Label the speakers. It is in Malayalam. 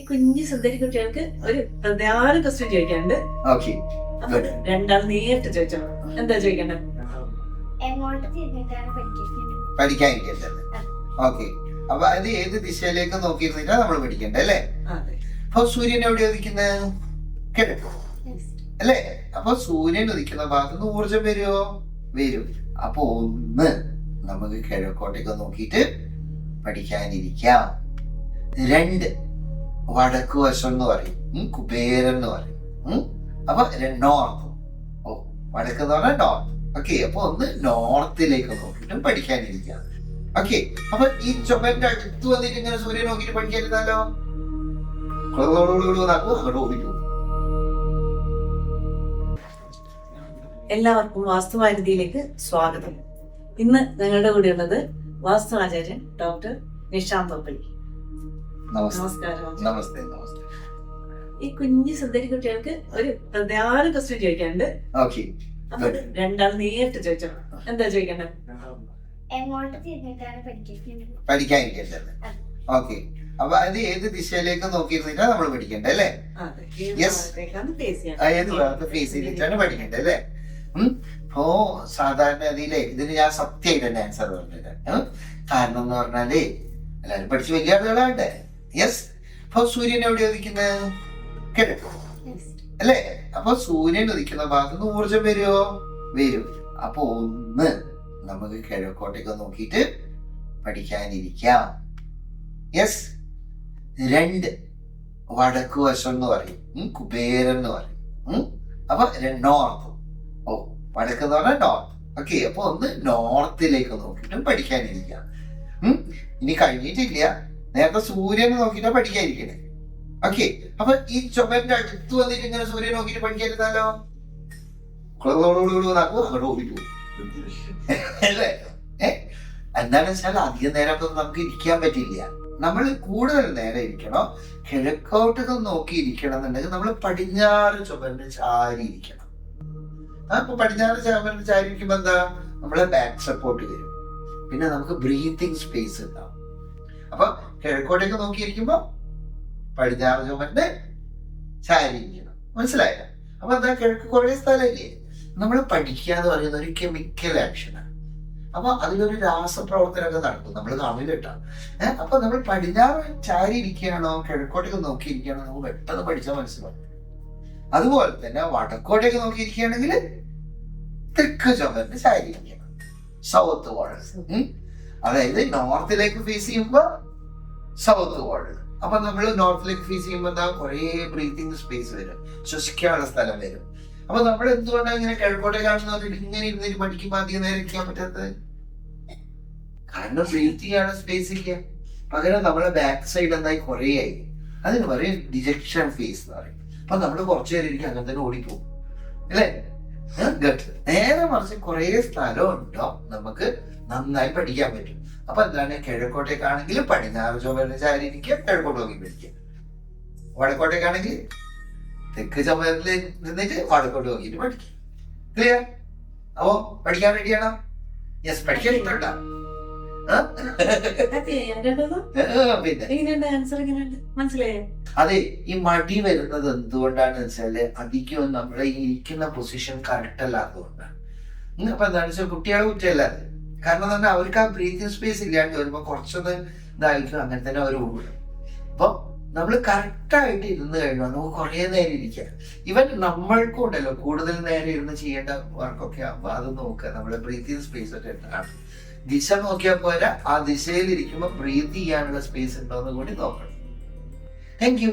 Speaker 1: കുഞ്ഞു സുന്ദരി കുട്ടികൾക്ക് ഒരു പ്രധാന ക്വസ്റ്റ്യൻ ചോദിക്കാനുണ്ട്.
Speaker 2: ഓക്കെ,
Speaker 1: അപ്പൊ രണ്ടാൾ നേരിട്ട് ചോദിച്ചോ. എന്താ ചോദിക്കണ്ടേ?
Speaker 2: പഠിക്കാനിരിക്കേണ്ടത്. ഓക്കെ, അപ്പൊ അത് ഏത് ദിശയിലേക്ക് നോക്കിയിരുന്നിട്ടാ നമ്മൾ പഠിക്കേണ്ടത് അല്ലേ?
Speaker 1: അതെ.
Speaker 2: അപ്പൊ സൂര്യൻ എവിടെ ഉദിക്കുന്നത്? കിഴക്ക് അല്ലേ? അപ്പൊ സൂര്യൻ ഉദിക്കുന്ന ഭാഗത്ത് നിന്ന് ഊർജം വരുമോ? വരും. അപ്പൊ ഒന്ന് നമുക്ക് കിഴക്കോട്ടേക്ക് നോക്കിയിട്ട് പഠിക്കാനിരിക്കാം. രണ്ട്, വടക്ക് വശം എന്ന് പറയും, കുബേരൻ എന്ന് പറയും. അപ്പൊ നോർത്ത്. ഓ, വടക്ക് എന്ന് പറഞ്ഞാൽ നോർത്ത്. ഓക്കെ, അപ്പൊ ഒന്ന് നോർത്തിലേക്ക് നോക്കിയിട്ടും പഠിക്കാനിരിക്കാം. ഓക്കെ, അപ്പൊ ഈ ചുമന്റെ അടുത്ത് വന്നിട്ട് ഇങ്ങനെ സൂര്യൻ നോക്കിയിട്ട് പഠിക്കാനിരുന്നാലോ?
Speaker 1: എല്ലാവർക്കും വാസ്തുവാരിധിയിലേക്ക് സ്വാഗതം. ഇന്ന് ഞങ്ങളുടെ കൂടെ ഉള്ളത് വാസ്തു ആചാര്യൻ ഡോക്ടർ നിഷാന്ത് തൊപ്പള്ളി. നമസ്കാരം.
Speaker 2: നമസ്തേ. നമസ്തേ.
Speaker 1: ഈ കുഞ്ഞു സുന്ദരി കുട്ടികൾക്ക് ഒരു പ്രധാന ക്വസ്റ്റ്യൻ ചോദിക്കാനുണ്ട്.
Speaker 2: ഓക്കെ,
Speaker 1: അപ്പൊ രണ്ടാൾ നേരിട്ട് ചോദിച്ചോ. എന്താ ചോദിക്കണ്ടേ?
Speaker 2: പഠിക്കാനിരിക്കേണ്ടത്. ഓക്കെ, അപ്പൊ അത് ഏത് ദിശയിലേക്ക് നോക്കിയിരുന്നിട്ടാ നമ്മൾ പഠിക്കേണ്ടത് അല്ലേ? ഏത് ഭാഗത്ത് ഫേസ് ചെയ്തിട്ടാണ് പഠിക്കേണ്ടത് അല്ലേ? അപ്പോ സാധാരണ അതിലേ ഇതിന് ഞാൻ സത്യമായിട്ട് തന്നെ ആൻസർ പറഞ്ഞില്ല. കാരണം എന്ന് പറഞ്ഞാലേ എല്ലാരും പഠിച്ച് വലിയ ആളുകളാണ്ടേ. യെസ്. അപ്പൊ സൂര്യൻ എവിടെ ഉദിക്കുന്നത്? കിഴക്ക് അല്ലേ? അപ്പൊ സൂര്യൻ ഉദിക്കുന്ന ഭാഗത്ത് നിന്ന് ഊർജം വരുമോ? വരും. അപ്പൊ ഒന്ന് നമുക്ക് കിഴക്കോട്ടേക്ക് നോക്കിയിട്ട് പഠിക്കാനിരിക്കാം. യെസ്. രണ്ട്, വടക്ക് വശം എന്ന് പറയും, കുബേരൻ എന്ന് പറയും. അപ്പൊ നോർത്ത്. ഓ, വടക്ക് എന്ന് പറഞ്ഞാൽ നോർത്ത്. ഓക്കെ, അപ്പൊ ഒന്ന് നോർത്തിലേക്ക് നോക്കിയിട്ടും പഠിക്കാനിരിക്കാം. ഇനി കഴിഞ്ഞിട്ടില്ല, നേരത്തെ സൂര്യനെ നോക്കിയിട്ടാ പഠിക്കാനിരിക്കണേ. ഓക്കെ, അപ്പൊ ഈ ചുമന്റെ അടുത്ത് വന്നിട്ട് ഇങ്ങനെ സൂര്യൻ നോക്കിയിട്ട് പഠിക്കാനിരുന്നാലോ? അല്ലേ? എന്താണെന്ന് വെച്ചാൽ അധികം നേരമൊക്കെ നമുക്ക് ഇരിക്കാൻ പറ്റില്ല. നമ്മൾ കൂടുതൽ നേരം ഇരിക്കണോ കിഴക്കോട്ടൊക്കെ നോക്കി ഇരിക്കണം എന്നുണ്ടെങ്കിൽ നമ്മൾ പടിഞ്ഞാറ് ചുമരിന് ചാരി ഇരിക്കണം. അപ്പൊ പടിഞ്ഞാറ് ചുമരിന് ചാരി ഇരിക്കുമ്പോ എന്താ, നമ്മളെ ബാക്ക് സപ്പോർട്ട് വരും. പിന്നെ നമുക്ക് ബ്രീത്തിങ് സ്പേസ് ഉണ്ടാവും. അപ്പൊ കിഴക്കോട്ടേക്ക് നോക്കിയിരിക്കുമ്പോ പടിഞ്ഞാറ് ചുമരിന് ചാരി ഇരിക്കണം. മനസ്സിലായോ? അപ്പൊ എന്താ, കിഴക്ക് കുറെ സ്ഥലമില്ലേ? നമ്മൾ പഠിക്കുക എന്ന് പറയുന്ന ഒരു കെമിക്കൽ ആക്ഷനാണ്. അപ്പൊ അതിലൊരു രാസപ്രവർത്തനമൊക്കെ നടക്കും, നമ്മൾ കാണില്ല. അപ്പൊ നമ്മൾ പടിഞ്ഞാറ് ചാരി ഇരിക്കുകയാണോ കിഴക്കോട്ടേക്ക് നോക്കിയിരിക്കുകയാണോ നമുക്ക് പെട്ടെന്ന് പഠിച്ചാൽ മനസ്സിലാവും. അതുപോലെ തന്നെ വടക്കോട്ടേക്ക് നോക്കിയിരിക്കുകയാണെങ്കിൽ തെക്ക് ചുമരിന് ചാരി ഇരിക്കണം, സൗത്ത് വാർഡ്. അതായത് നോർത്തിലേക്ക് ഫേസ് ചെയ്യുമ്പോ സൗത്ത് വാർഡ്. അപ്പൊ നമ്മൾ നോർത്തിലേക്ക് ഫേസ് ചെയ്യുമ്പോ എന്താ, കുറെ ബ്രീത്തിങ് സ്പേസ് വരും, ശ്വസിക്കാനുള്ള സ്ഥലം വരും. അപ്പൊ നമ്മൾ എന്തുകൊണ്ടാണ് ഇങ്ങനെ കിഴക്കോട്ടേക്കാണെന്ന് ഇങ്ങനെ ഇരുന്നിട്ട് പഠിക്കുമ്പോൾ അധികം നേരം ഇരിക്കാൻ പറ്റാത്തത്? കാരണം ബ്രീത്ത് ചെയ്യാനുള്ള സ്പേസ് ഇല്ല. പകരം നമ്മളെ ബാക്ക് സൈഡ് എന്തായി കുറേ ആയി. അതിന് പറയും ഡിജക്ഷൻ ഫേസ് എന്ന് പറയും. അപ്പൊ നമ്മൾ കുറച്ചു നേരം ഇരിക്കും, അങ്ങനെ തന്നെ ഓടിപ്പോകും അല്ലേ? നേരെ മറിച്ച് കുറെ സ്ഥലം ഉണ്ടോ നമുക്ക് നന്നായി പഠിക്കാൻ പറ്റും. അപ്പൊ എന്താണ്, കിഴക്കോട്ടേക്കാണെങ്കിൽ പടിഞ്ഞാറ് ചുമരിന് ചാരി ഇരിക്കുക, കിഴക്കോട്ട് നോക്കി പഠിക്കുക. വടക്കോട്ടേക്കാണെങ്കിൽ തെക്ക് ചുമരിൽ നിന്നിട്ട് വടക്കോട്ട് നോക്കിയിട്ട് പഠിക്കും. ക്ലിയർ? അപ്പോ പഠിക്കാൻ റെഡിയാണോ? യെസ്. പഠിക്കാൻ ഇഷ്ടമുണ്ടോ? അതെ, ഈ മടി വരുന്നത് എന്തുകൊണ്ടാണെന്ന് വെച്ചാല് അധികം നമ്മളെ ഇരിക്കുന്ന പൊസിഷൻ കറക്റ്റ് അല്ലാത്തതുകൊണ്ടാണ്. അപ്പൊ എന്താണെന്ന് വെച്ചാൽ കുട്ടികളെ കുറ്റമല്ല അത്. കാരണം തന്നെ അവർക്ക് ആ ബ്രീത്തിങ് സ്പേസ് ഇല്ലാണ്ട് വരുമ്പോ കുറച്ചൊന്ന് ഇതായിരിക്കും, അങ്ങനെ തന്നെ അവർ കൂടും. അപ്പൊ നമ്മൾ കറക്റ്റായിട്ട് ഇരുന്ന് കഴിഞ്ഞാൽ നമുക്ക് കുറേ നേരം ഇരിക്കാം. ഇവൻ നമ്മൾക്കും ഉണ്ടല്ലോ കൂടുതൽ നേരം ഇരുന്ന് ചെയ്യേണ്ട വർക്കൊക്കെ ആകുമ്പോൾ അത് നോക്കുക, നമ്മുടെ ബ്രീത്തിങ് സ്പേസ് ഒക്കെ ഉണ്ടാകും. ദിശ നോക്കിയാൽ പോരാ, ആ ദിശയിൽ ഇരിക്കുമ്പോൾ ബ്രീത്ത് ചെയ്യാനുള്ള സ്പേസ് ഉണ്ടോ എന്ന് കൂടി നോക്കണം. Thank you.